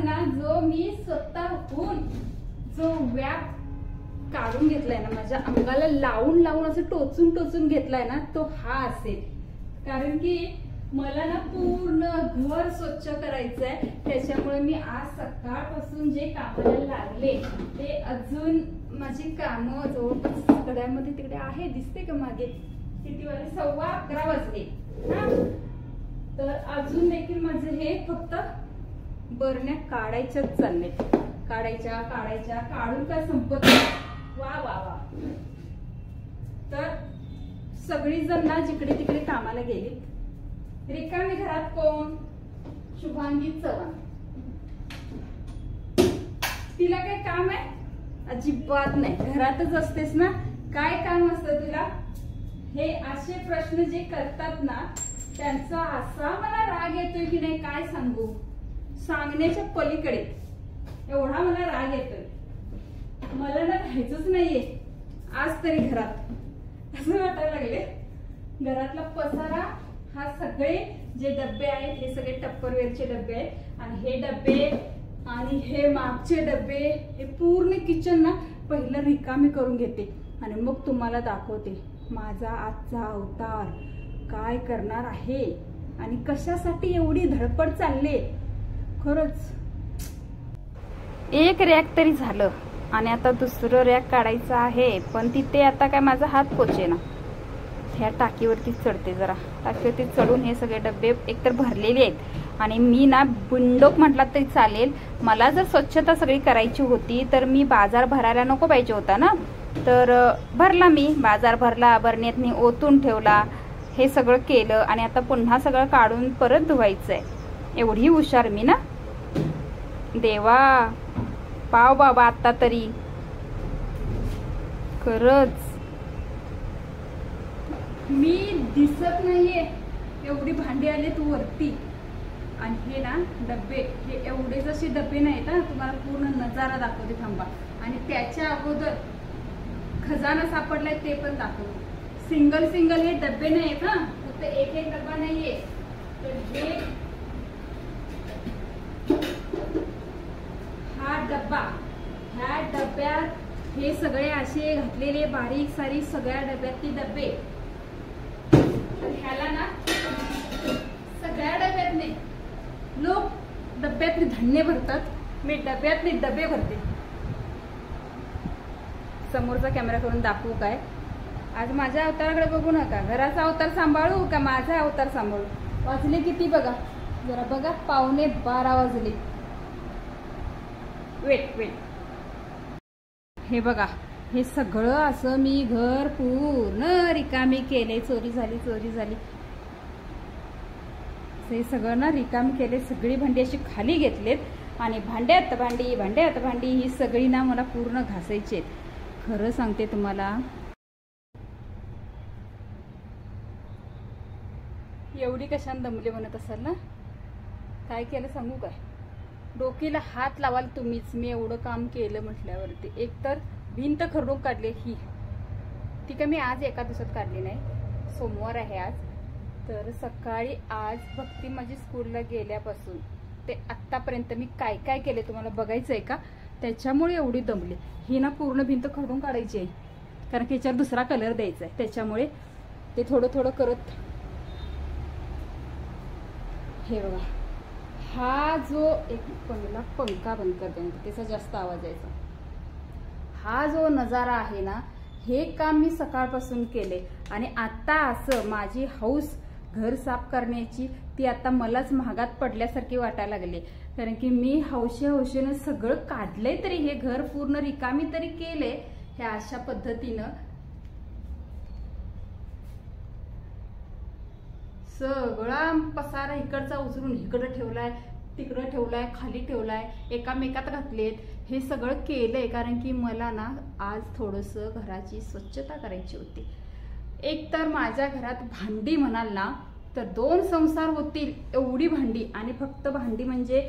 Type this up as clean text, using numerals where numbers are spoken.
ना जो मी स्वतःहून जो व्याप काढून घेतलाय ना, माझ्या अंगाला लावून लावून असं टोचून टोचून घेतलाय ना, तो हा असेल. कारण की मला ना पूर्ण घर स्वच्छ करायचंय. त्याच्यामुळे मी आज सकाळपासून जे कामाला लागले ते अजून माझी कामं जवळपास सगळ्यामध्ये तिकडे आहे. दिसते का मागे किती वाजले? 11:15 वाजले. तर अजून देखील माझे हे फक्त बरण्या काढायच्याच चालले. काढायच्या काढायच्या काढून काय संपत नाही. वा वा वा. तर सगळी जण ना जिकडे तिकडे कामाला गेली. रिकामी घरात कोण? शुभांगी चव्हाण. तिला काय काम आहे? अजिबात नाही. घरातच असतेस ना, काय काम असतं तुला? हे असे प्रश्न जे करतात ना, त्यांचा असा मला राग येतोय की नाही काय सांगू. सांगण्याच्या पलीकडे एवढा मला राग येतोय. मला ना राहायचंच नाहीये आज तरी घरात, असं वाटायला लागले. घरातला पसारा हा सगळे जे डब्बे आहेत हे सगळे टप्परवेअरचे डब्बे आहेत. आणि हे डब्बे आणि हे मागचे डब्बे, हे पूर्ण किचन ना पहिलं रिकामी करून घेते आणि मग तुम्हाला दाखवते माझा आजचा अवतार काय करणार आहे आणि कशासाठी एवढी धडपड चालले. खरंच एक रॅक तरी झालं आणि आता दुसरं रॅक काढायचं आहे. पण तिथे आता काय माझा हात पोचेना. ह्या टाकीवरती चढते. जरा टाकीवरती चढून हे सगळे डब्बे एकतर भरलेले आहेत आणि मी ना बिंडोक म्हटला तरी चालेल. मला जर स्वच्छता सगळी करायची होती तर मी बाजार भरायला नको पाहिजे होता ना. तर भरला मी. बाजार भरला, बरणीतनी ओतून ठेवला, हे सगळं केलं आणि आता पुन्हा सगळं काढून परत धुवायचंय. एवढी हुशार मी ना. देवा पाव बाबा आता तरी. खरंच मी दिसत नाहीये एवढी भांडी आले तू वरती. आणि हे ना डब्बे, हे एवढे जसे डब्बे नाहीत ना, तुम्हाला पूर्ण नजारा दाखवते थांबा. आणि त्याच्या अगोदर खजाना सापडलाय ते पण दाखवते. सिंगल सिंगल हे डब्बे नाहीत ना, फक्त एक एक डब्बा नाहीये. तर हे हा डब्बा, ह्या डब्यात हे सगळे असे घातलेले बारीक सारीक सगळ्या डब्यातले डब्बे. ह्याला ना सगळ्या डब्यातले लोक डब्यातले धान्य भरतात, मी डब्यातले डबे भरते. समोरचा कॅमेरा करून दाखवू काय? आज माझ्या अवताराकडे बघू नका. घराचा अवतार सांभाळू का माझा अवतार सांभाळू? वाजले किती बघा जरा, बघा 11:15 वाजले. Wait wait. हे बघा, हे सगळं असं मी घर पूर्ण रिकामी केले. चोरी झाली चोरी झाली. हे सगळं ना रिकामी केले. सगळी भांडी अशी खाली घेतलेत आणि भांड्यात भांडी भांड्यात भांडी ही सगळी ना मला पूर्ण घासायची आहेत. खरं सांगते तुम्हाला, एवढी कशाने दमले म्हणत असाल ना. काय केलं सांगू काय? डोकीला हात लावाल तुम्हीच. मी एवढं काम केलं म्हटल्यावरती. एकतर भिंत खरडून काढली ही, ती का मी आज एका दिवसात काढली नाही. सोमवार आहे आज. तर सकाळी आज भक्ती माझी स्कूलला गेल्यापासून ते आत्तापर्यंत मी काय काय केले तुम्हाला बघायचंय का? त्याच्यामुळे एवढी दमली. ही ना पूर्ण भिंत खरडून काढायची आहे, कारण की याच्यावर दुसरा कलर द्यायचा आहे. त्याच्यामुळे ते थोडं थोडं करत. हे बघा, हा जो एक पहिला पंखा बंद करते त्याचा जास्त आवाज यायचा. हा जो नजारा आहे ना, हे काम मी सकाळपासून केले. आणि आता असं माझी हौस घर साफ करण्याची ती आता मलाच महागात पडल्यासारखी वाटायला लागली. कारण की मी हौशेनं सगळं काढलंय, तरी हे घर पूर्ण रिकामी तरी केले. हे अशा पद्धतीनं सगळा पसारा इकडचा उचलून इकडं ठेवलाय, तिकडं ठेवलाय, खाली ठेवलाय, एकामेकात घातलेत. हे सगळं केलंय कारण की मला ना आज थोडंसं घराची स्वच्छता करायची होती. एक तर माझ्या घरात भांडी म्हणाल ना तर 2 संसार होतील एवढी भांडी. आणि फक्त भांडी म्हणजे